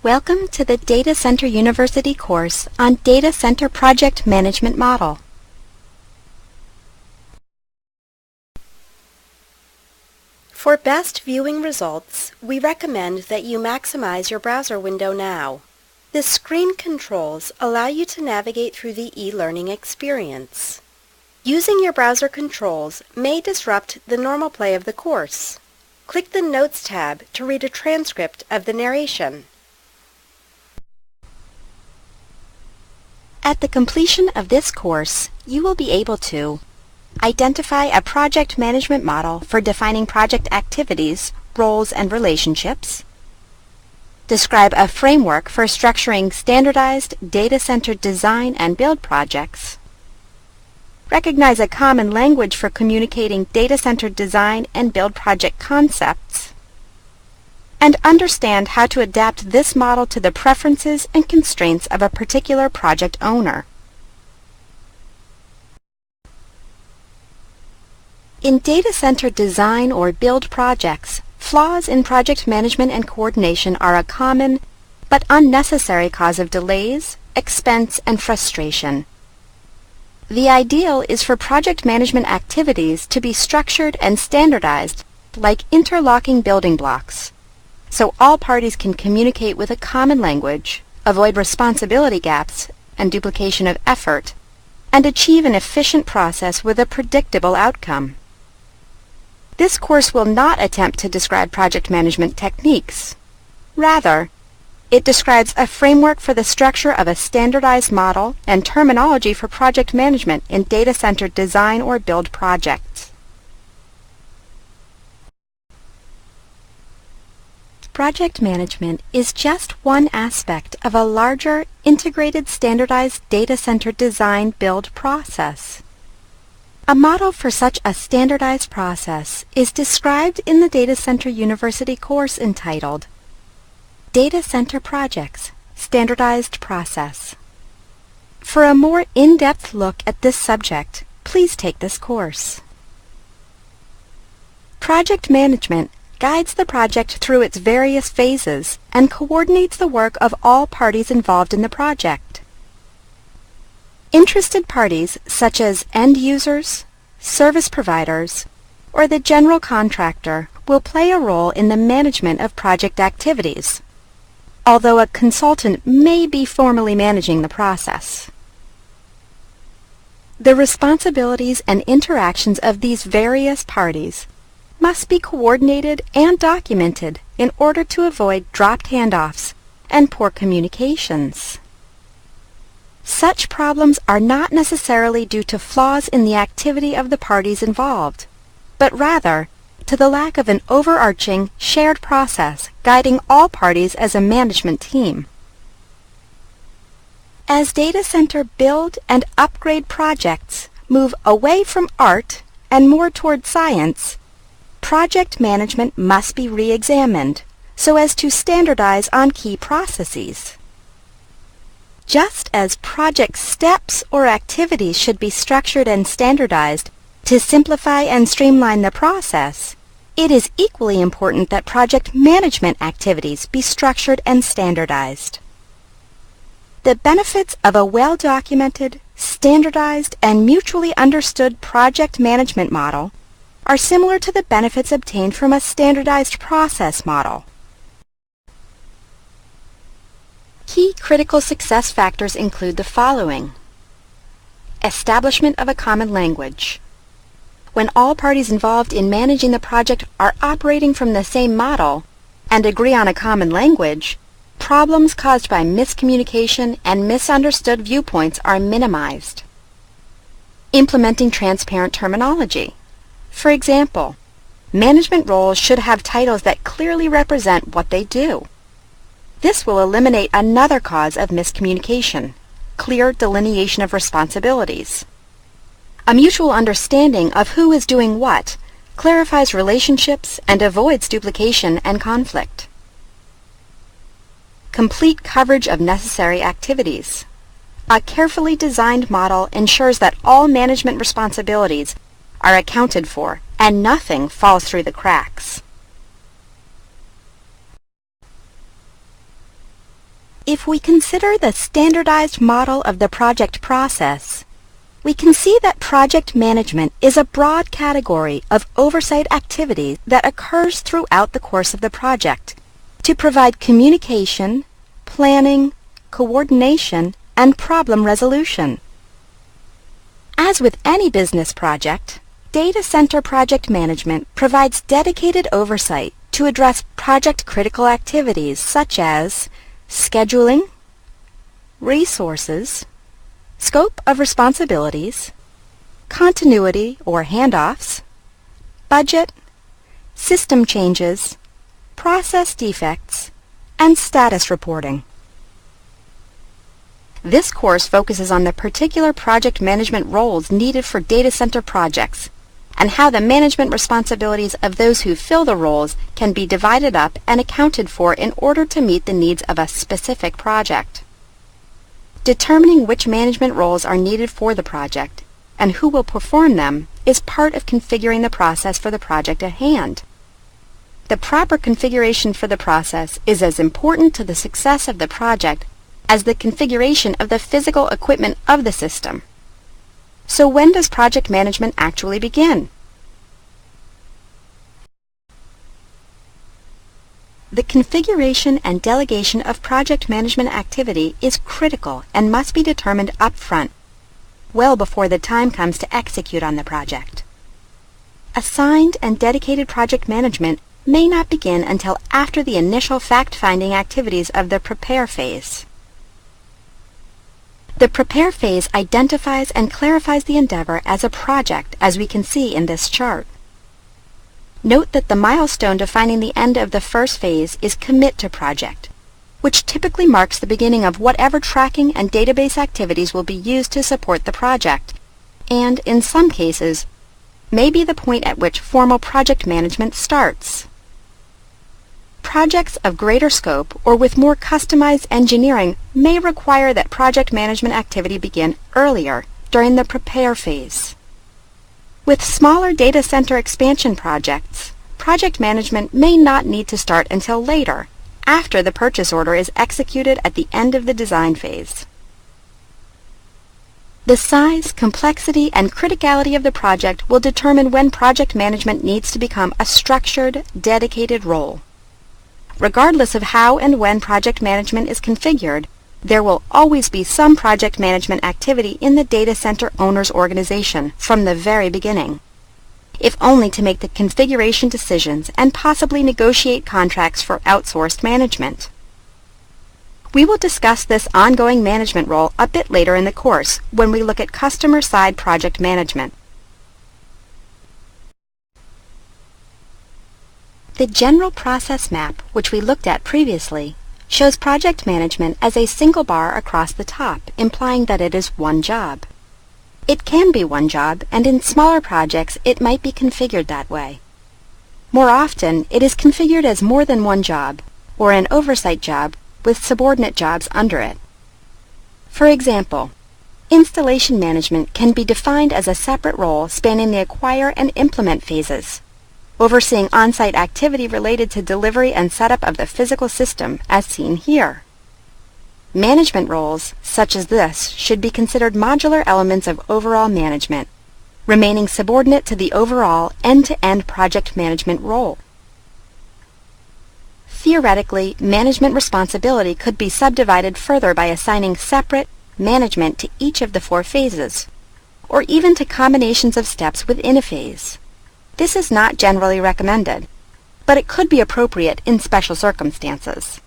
Welcome to the Data Center University course on Data Center Project Management Model. For best viewing results, we recommend that you maximize your browser window now. The screen controls allow you to navigate through the e-learning experience. Using your browser controls may disrupt the normal play of the course. Click the Notes tab to read a transcript of the narration. At the completion of this course, you will be able to identify a project management model for defining project activities, roles, and relationships, describe a framework for structuring standardized data center design and build projects, recognize a common language for communicating data center design and build project concepts, and understand how to adapt this model to the preferences and constraints of a particular project owner. In data center design or build projects, flaws in project management and coordination are a common but unnecessary cause of delays, expense, and frustration. The ideal is for project management activities to be structured and standardized like interlocking building blocks, so all parties can communicate with a common language, avoid responsibility gaps and duplication of effort, and achieve an efficient process with a predictable outcome. This course will not attempt to describe project management techniques. Rather, it describes a framework for the structure of a standardized model and terminology for project management in data center design or build projects. Project management is just one aspect of a larger, integrated, standardized data center design build process. A model for such a standardized process is described in the Data Center University course entitled Data Center Projects, Standardized Process. For a more in-depth look at this subject, please take this course. Project management guides the project through its various phases and coordinates the work of all parties involved in the project. Interested parties such as end users, service providers, or the general contractor will play a role in the management of project activities, although a consultant may be formally managing the process. The responsibilities and interactions of these various parties must be coordinated and documented in order to avoid dropped handoffs and poor communications. Such problems are not necessarily due to flaws in the activity of the parties involved, but rather to the lack of an overarching, shared process guiding all parties as a management team. As data center build and upgrade projects move away from art and more toward science, project management must be re-examined so as to standardize on key processes. Just as project steps or activities should be structured and standardized to simplify and streamline the process, it is equally important that project management activities be structured and standardized. The benefits of a well-documented, standardized, and mutually understood project management model are similar to the benefits obtained from a standardized process model. Key critical success factors include the following. Establishment of a common language. When all parties involved in managing the project are operating from the same model and agree on a common language, problems caused by miscommunication and misunderstood viewpoints are minimized. Implementing transparent terminology. For example, management roles should have titles that clearly represent what they do. This will eliminate another cause of miscommunication, clear delineation of responsibilities. A mutual understanding of who is doing what clarifies relationships and avoids duplication and conflict. Complete coverage of necessary activities. A carefully designed model ensures that all management responsibilities are accounted for and nothing falls through the cracks. If we consider the standardized model of the project process, we can see that project management is a broad category of oversight activities that occurs throughout the course of the project to provide communication, planning, coordination, and problem resolution. As with any business project, data center project management provides dedicated oversight to address project critical activities such as scheduling, resources, scope of responsibilities, continuity or handoffs, budget, system changes, process defects, and status reporting. This course focuses on the particular project management roles needed for data center projects and how the management responsibilities of those who fill the roles can be divided up and accounted for in order to meet the needs of a specific project. Determining which management roles are needed for the project and who will perform them is part of configuring the process for the project at hand. The proper configuration for the process is as important to the success of the project as the configuration of the physical equipment of the system. So when does project management actually begin? The configuration and delegation of project management activity is critical and must be determined upfront, well before the time comes to execute on the project. Assigned and dedicated project management may not begin until after the initial fact-finding activities of the prepare phase. The prepare phase identifies and clarifies the endeavor as a project, as we can see in this chart. Note that the milestone defining the end of the first phase is commit to project, which typically marks the beginning of whatever tracking and database activities will be used to support the project, and, in some cases, may be the point at which formal project management starts. Projects of greater scope or with more customized engineering may require that project management activity begin earlier, during the prepare phase. With smaller data center expansion projects, project management may not need to start until later, after the purchase order is executed at the end of the design phase. The size, complexity, and criticality of the project will determine when project management needs to become a structured, dedicated role. Regardless of how and when project management is configured, there will always be some project management activity in the data center owner's organization from the very beginning, if only to make the configuration decisions and possibly negotiate contracts for outsourced management. We will discuss this ongoing management role a bit later in the course when we look at customer-side project management. The general process map, which we looked at previously, shows project management as a single bar across the top, implying that it is one job. It can be one job, and in smaller projects it might be configured that way. More often, it is configured as more than one job, or an oversight job with subordinate jobs under it. For example, installation management can be defined as a separate role spanning the acquire and implement phases, overseeing on-site activity related to delivery and setup of the physical system, as seen here. Management roles, such as this, should be considered modular elements of overall management, remaining subordinate to the overall end-to-end project management role. Theoretically, management responsibility could be subdivided further by assigning separate management to each of the 4 phases, or even to combinations of steps within a phase. This is not generally recommended, but it could be appropriate in special circumstances.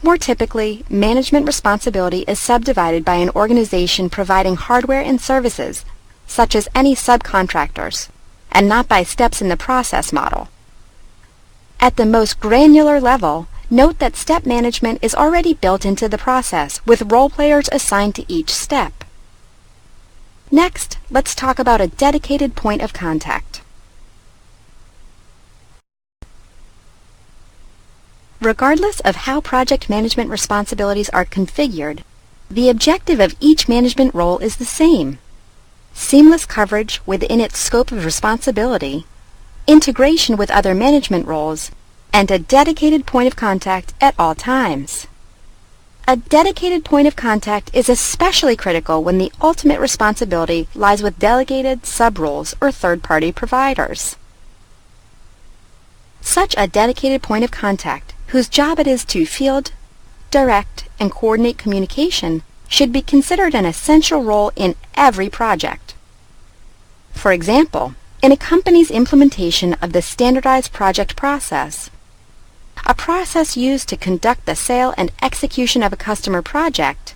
More typically, management responsibility is subdivided by an organization providing hardware and services, such as any subcontractors, and not by steps in the process model. At the most granular level, note that step management is already built into the process, with role players assigned to each step. Next, let's talk about a dedicated point of contact. Regardless of how project management responsibilities are configured, the objective of each management role is the same: seamless coverage within its scope of responsibility, integration with other management roles, and a dedicated point of contact at all times. A dedicated point of contact is especially critical when the ultimate responsibility lies with delegated sub-roles or third-party providers. Such a dedicated point of contact, whose job it is to field, direct, and coordinate communication, should be considered an essential role in every project. For example, in a company's implementation of the standardized project process, a process used to conduct the sale and execution of a customer project,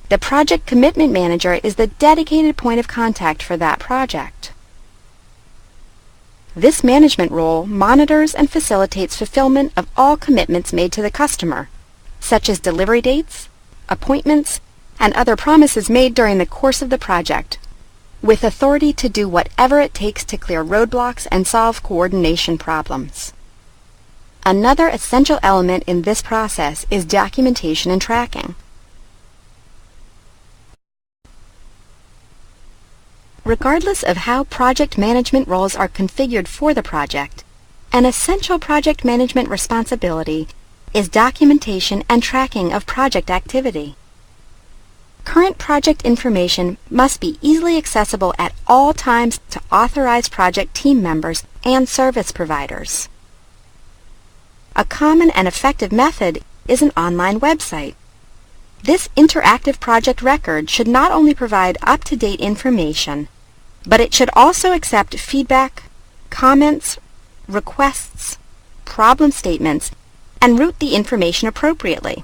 the project commitment manager is the dedicated point of contact for that project. This management role monitors and facilitates fulfillment of all commitments made to the customer, such as delivery dates, appointments, and other promises made during the course of the project, with authority to do whatever it takes to clear roadblocks and solve coordination problems. Another essential element in this process is documentation and tracking. Regardless of how project management roles are configured for the project, an essential project management responsibility is documentation and tracking of project activity. Current project information must be easily accessible at all times to authorized project team members and service providers. A common and effective method is an online website. This interactive project record should not only provide up-to-date information, but it should also accept feedback, comments, requests, problem statements, and route the information appropriately.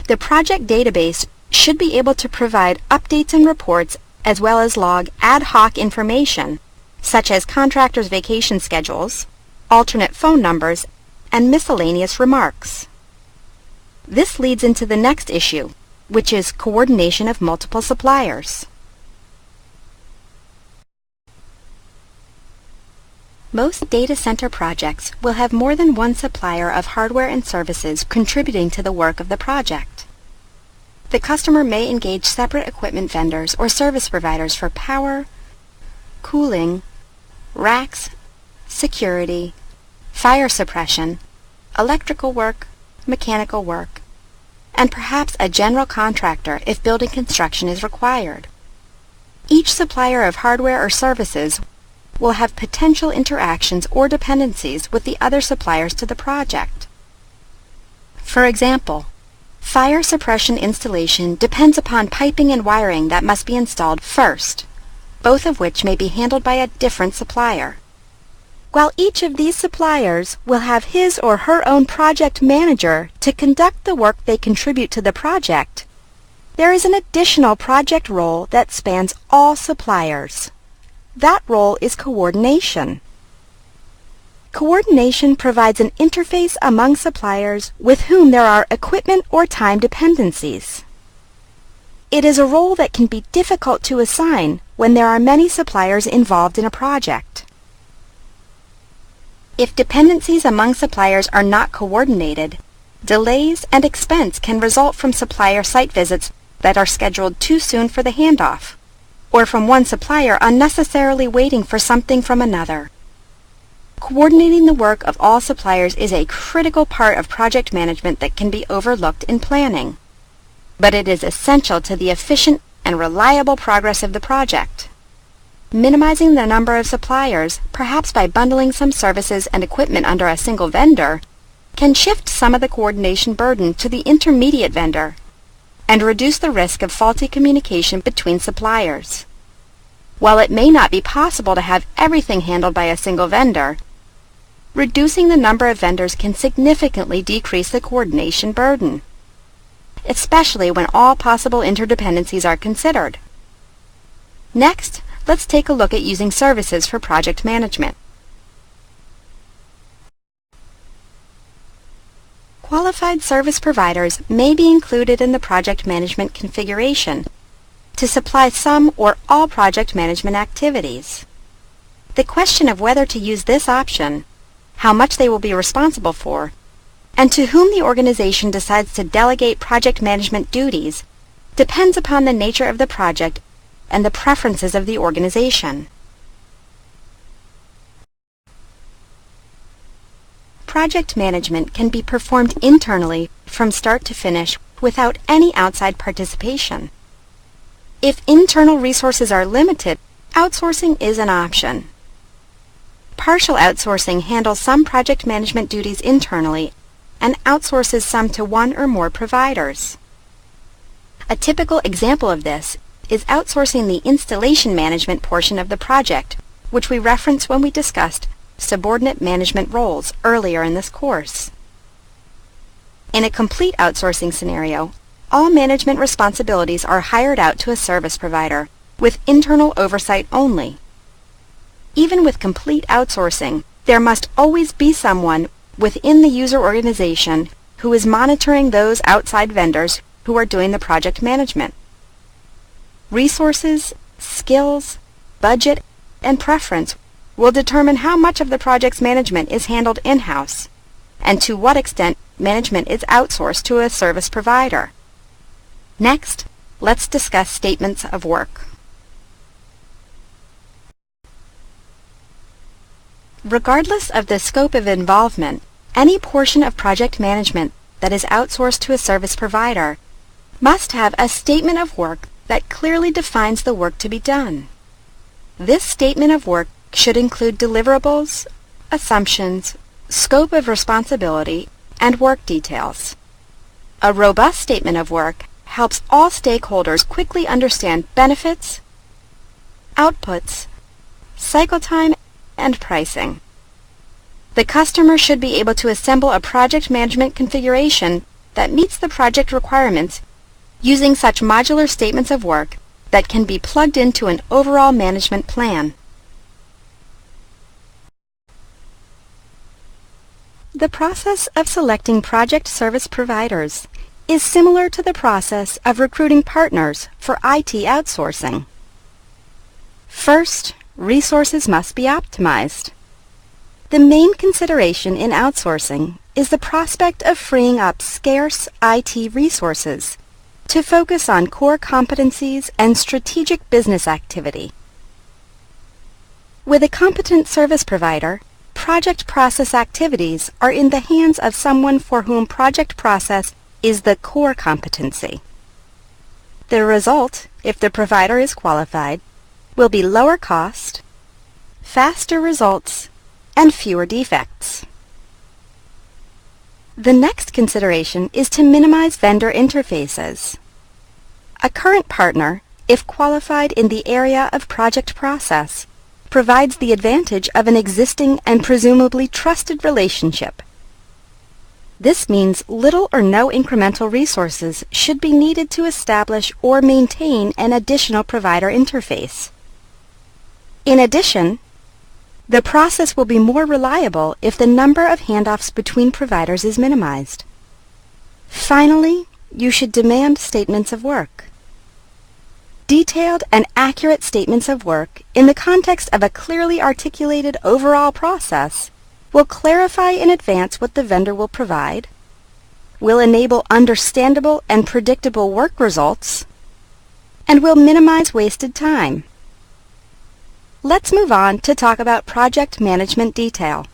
The project database should be able to provide updates and reports as well as log ad hoc information, such as contractors' vacation schedules, alternate phone numbers, and miscellaneous remarks. This leads into the next issue, which is coordination of multiple suppliers. Most data center projects will have more than one supplier of hardware and services contributing to the work of the project. The customer may engage separate equipment vendors or service providers for power, cooling, racks, security, fire suppression, electrical work, mechanical work, and perhaps a general contractor if building construction is required. Each supplier of hardware or services will have potential interactions or dependencies with the other suppliers to the project. For example, fire suppression installation depends upon piping and wiring that must be installed first, both of which may be handled by a different supplier. While each of these suppliers will have his or her own project manager to conduct the work they contribute to the project, there is an additional project role that spans all suppliers. That role is coordination. Coordination provides an interface among suppliers with whom there are equipment or time dependencies. It is a role that can be difficult to assign when there are many suppliers involved in a project. If dependencies among suppliers are not coordinated, delays and expense can result from supplier site visits that are scheduled too soon for the handoff, or from one supplier unnecessarily waiting for something from another. Coordinating the work of all suppliers is a critical part of project management that can be overlooked in planning, but it is essential to the efficient and reliable progress of the project. Minimizing the number of suppliers, perhaps by bundling some services and equipment under a single vendor, can shift some of the coordination burden to the intermediate vendor and reduce the risk of faulty communication between suppliers. While it may not be possible to have everything handled by a single vendor, reducing the number of vendors can significantly decrease the coordination burden, especially when all possible interdependencies are considered. Next, let's take a look at using services for project management. Qualified service providers may be included in the project management configuration to supply some or all project management activities. The question of whether to use this option, how much they will be responsible for, and to whom the organization decides to delegate project management duties depends upon the nature of the project and the preferences of the organization. project management can be performed internally from start to finish without any outside participation. If internal resources are limited, outsourcing is an option. Partial outsourcing handles some project management duties internally and outsources some to one or more providers. A typical example of this is outsourcing the installation management portion of the project, which we referenced when we discussed subordinate management roles earlier in this course. In a complete outsourcing scenario, all management responsibilities are hired out to a service provider, with internal oversight only. Even with complete outsourcing, there must always be someone within the user organization who is monitoring those outside vendors who are doing the project management. Resources, skills, budget, and preference will determine how much of the project's management is handled in-house, and to what extent management is outsourced to a service provider. Next, let's discuss statements of work. Regardless of the scope of involvement, any portion of project management that is outsourced to a service provider must have a statement of work that clearly defines the work to be done. This statement of work should include deliverables, assumptions, scope of responsibility, and work details. A robust statement of work helps all stakeholders quickly understand benefits, outputs, cycle time, and pricing. The customer should be able to assemble a project management configuration that meets the project requirements using such modular statements of work that can be plugged into an overall management plan. The process of selecting project service providers is similar to the process of recruiting partners for IT outsourcing. First, resources must be optimized. The main consideration in outsourcing is the prospect of freeing up scarce IT resources to focus on core competencies and strategic business activity. With a competent service provider, project process activities are in the hands of someone for whom project process is the core competency. The result, if the provider is qualified, will be lower cost, faster results, and fewer defects. The next consideration is to minimize vendor interfaces. A current partner, if qualified in the area of project process, provides the advantage of an existing and presumably trusted relationship. This means little or no incremental resources should be needed to establish or maintain an additional provider interface. In addition, the process will be more reliable if the number of handoffs between providers is minimized. Finally, you should demand statements of work. Detailed and accurate statements of work in the context of a clearly articulated overall process will clarify in advance what the vendor will provide, will enable understandable and predictable work results, and will minimize wasted time. Let's move on to talk about project management detail.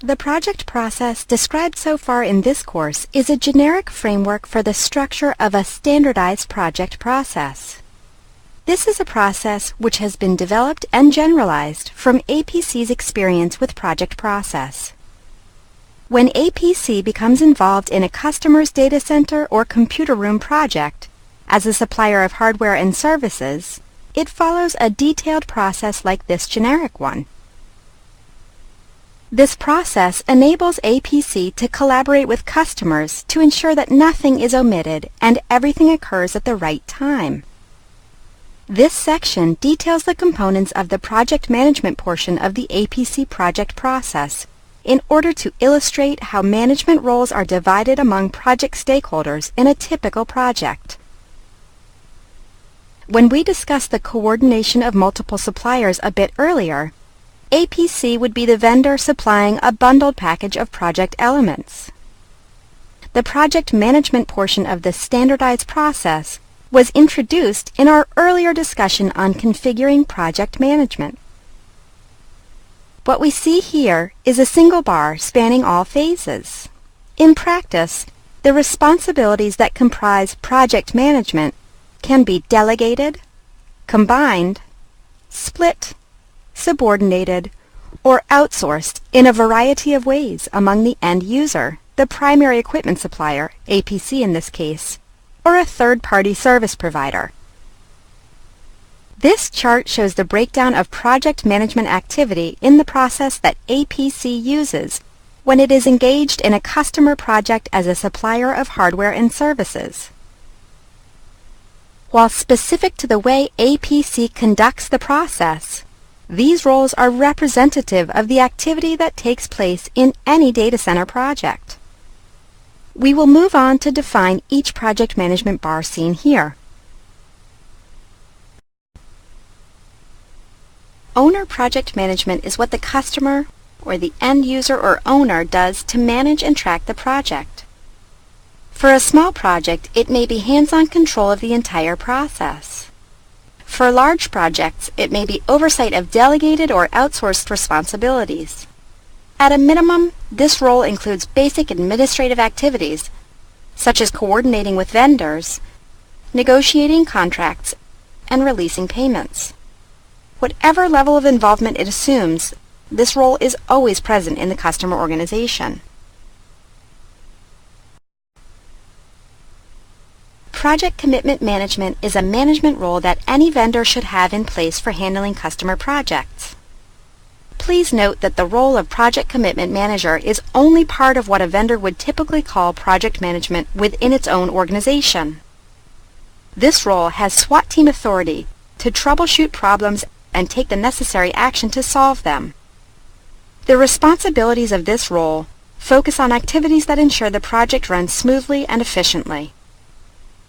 The project process described so far in this course is a generic framework for the structure of a standardized project process. This is a process which has been developed and generalized from APC's experience with project process. When APC becomes involved in a customer's data center or computer room project, as a supplier of hardware and services, it follows a detailed process like this generic one. This process enables APC to collaborate with customers to ensure that nothing is omitted and everything occurs at the right time. This section details the components of the project management portion of the APC project process in order to illustrate how management roles are divided among project stakeholders in a typical project. When we discussed the coordination of multiple suppliers a bit earlier, APC would be the vendor supplying a bundled package of project elements. The project management portion of the standardized process was introduced in our earlier discussion on configuring project management. What we see here is a single bar spanning all phases. In practice, the responsibilities that comprise project management can be delegated, combined, split, subordinated, or outsourced in a variety of ways among the end user, the primary equipment supplier, APC in this case, or a third-party service provider. This chart shows the breakdown of project management activity in the process that APC uses when it is engaged in a customer project as a supplier of hardware and services. While specific to the way APC conducts the process, these roles are representative of the activity that takes place in any data center project. We will move on to define each project management bar seen here. Owner project management is what the customer, or the end user or owner, does to manage and track the project. For a small project, it may be hands-on control of the entire process. For large projects, it may be oversight of delegated or outsourced responsibilities. At a minimum, this role includes basic administrative activities, such as coordinating with vendors, negotiating contracts, and releasing payments. Whatever level of involvement it assumes, this role is always present in the customer organization. Project commitment management is a management role that any vendor should have in place for handling customer projects. Please note that the role of project commitment manager is only part of what a vendor would typically call project management within its own organization. This role has SWAT team authority to troubleshoot problems and take the necessary action to solve them. The responsibilities of this role focus on activities that ensure the project runs smoothly and efficiently.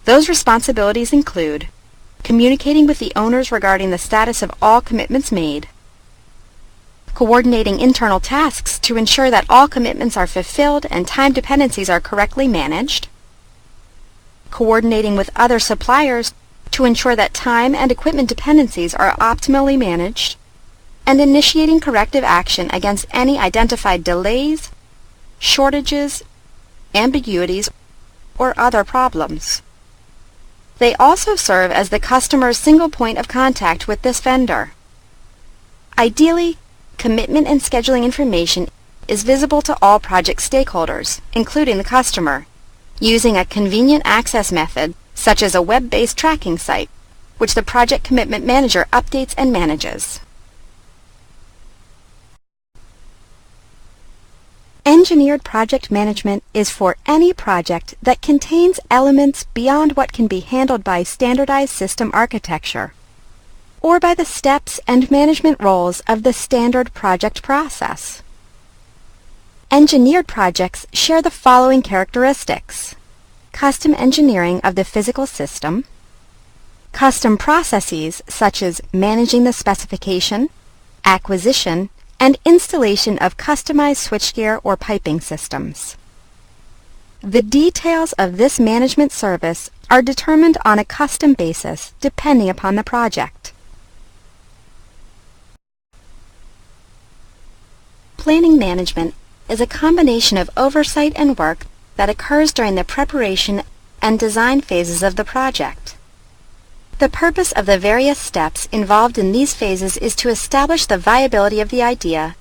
Those responsibilities include communicating with the owners regarding the status of all commitments made, coordinating internal tasks to ensure that all commitments are fulfilled and time dependencies are correctly managed, coordinating with other suppliers to ensure that time and equipment dependencies are optimally managed, and initiating corrective action against any identified delays, shortages, ambiguities, or other problems. They also serve as the customer's single point of contact with this vendor. Ideally, commitment and scheduling information is visible to all project stakeholders, including the customer, using a convenient access method such as a web-based tracking site, which the Project Commitment Manager updates and manages. Engineered project management is for any project that contains elements beyond what can be handled by standardized system architecture, or by the steps and management roles of the standard project process. Engineered projects share the following characteristics: custom engineering of the physical system, custom processes such as managing the specification, acquisition, and installation of customized switchgear or piping systems. The details of this management service are determined on a custom basis depending upon the project. Planning management is a combination of oversight and work that occurs during the preparation and design phases of the project. The purpose of the various steps involved in these phases is to establish the viability of the idea,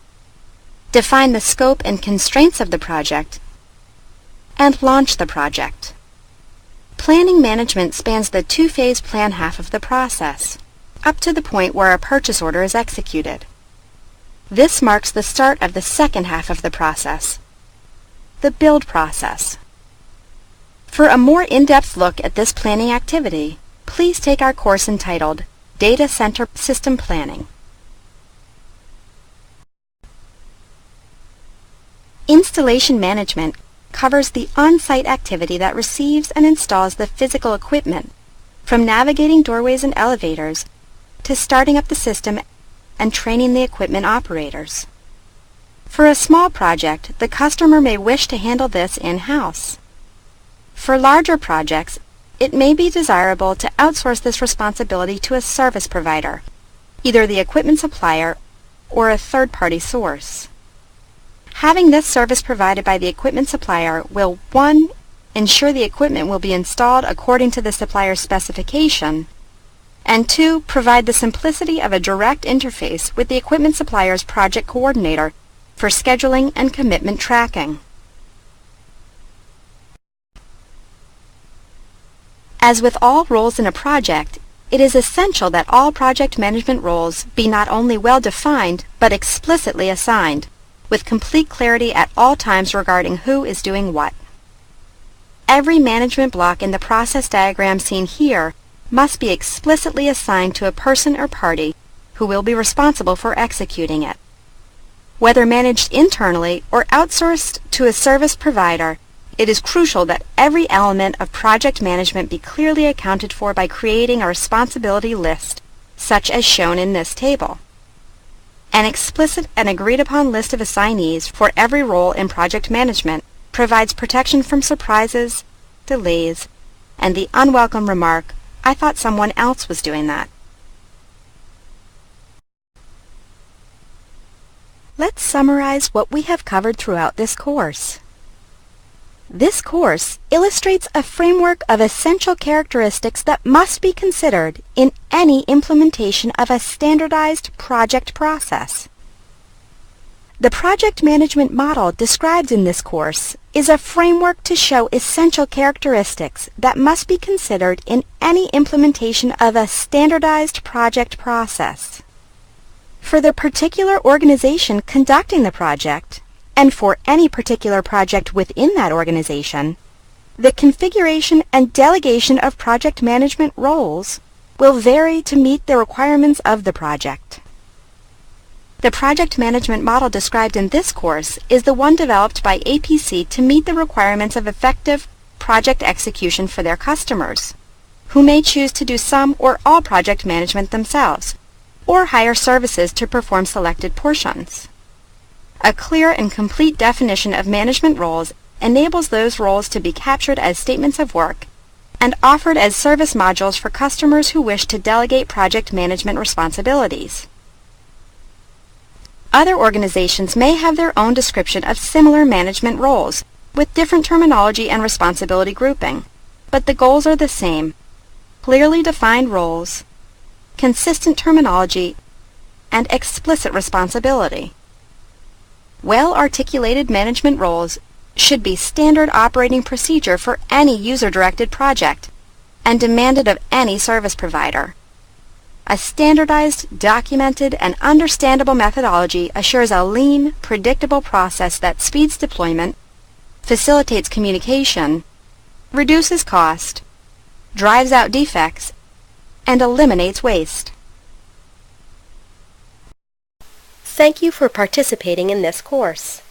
define the scope and constraints of the project, and launch the project. Planning management spans the two-phase plan half of the process, up to the point where a purchase order is executed. This marks the start of the second half of the process, the build process. For a more in-depth look at this planning activity, please take our course entitled Data Center System Planning. Installation management covers the on-site activity that receives and installs the physical equipment, from navigating doorways and elevators to starting up the system and training the equipment operators. For a small project, the customer may wish to handle this in-house. For larger projects, it may be desirable to outsource this responsibility to a service provider, either the equipment supplier or a third-party source. Having this service provided by the equipment supplier will 1. Ensure the equipment will be installed according to the supplier's specification, and 2. Provide the simplicity of a direct interface with the equipment supplier's project coordinator for scheduling and commitment tracking. As with all roles in a project, it is essential that all project management roles be not only well-defined but explicitly assigned, with complete clarity at all times regarding who is doing what. Every management block in the process diagram seen here must be explicitly assigned to a person or party who will be responsible for executing it. Whether managed internally or outsourced to a service provider, it is crucial that every element of project management be clearly accounted for by creating a responsibility list, such as shown in this table. An explicit and agreed-upon list of assignees for every role in project management provides protection from surprises, delays, and the unwelcome remark, "I thought someone else was doing that." Let's summarize what we have covered throughout this course. This course illustrates a framework of essential characteristics that must be considered in any implementation of a standardized project process. The project management model described in this course is a framework to show essential characteristics that must be considered in any implementation of a standardized project process. For the particular organization conducting the project, and for any particular project within that organization, the configuration and delegation of project management roles will vary to meet the requirements of the project. The project management model described in this course is the one developed by APC to meet the requirements of effective project execution for their customers, who may choose to do some or all project management themselves, or hire services to perform selected portions. A clear and complete definition of management roles enables those roles to be captured as statements of work and offered as service modules for customers who wish to delegate project management responsibilities. Other organizations may have their own description of similar management roles with different terminology and responsibility grouping, but the goals are the same: clearly defined roles, consistent terminology, and explicit responsibility. Well-articulated management roles should be standard operating procedure for any user-directed project and demanded of any service provider. A standardized, documented, and understandable methodology assures a lean, predictable process that speeds deployment, facilitates communication, reduces cost, drives out defects, and eliminates waste. Thank you for participating in this course.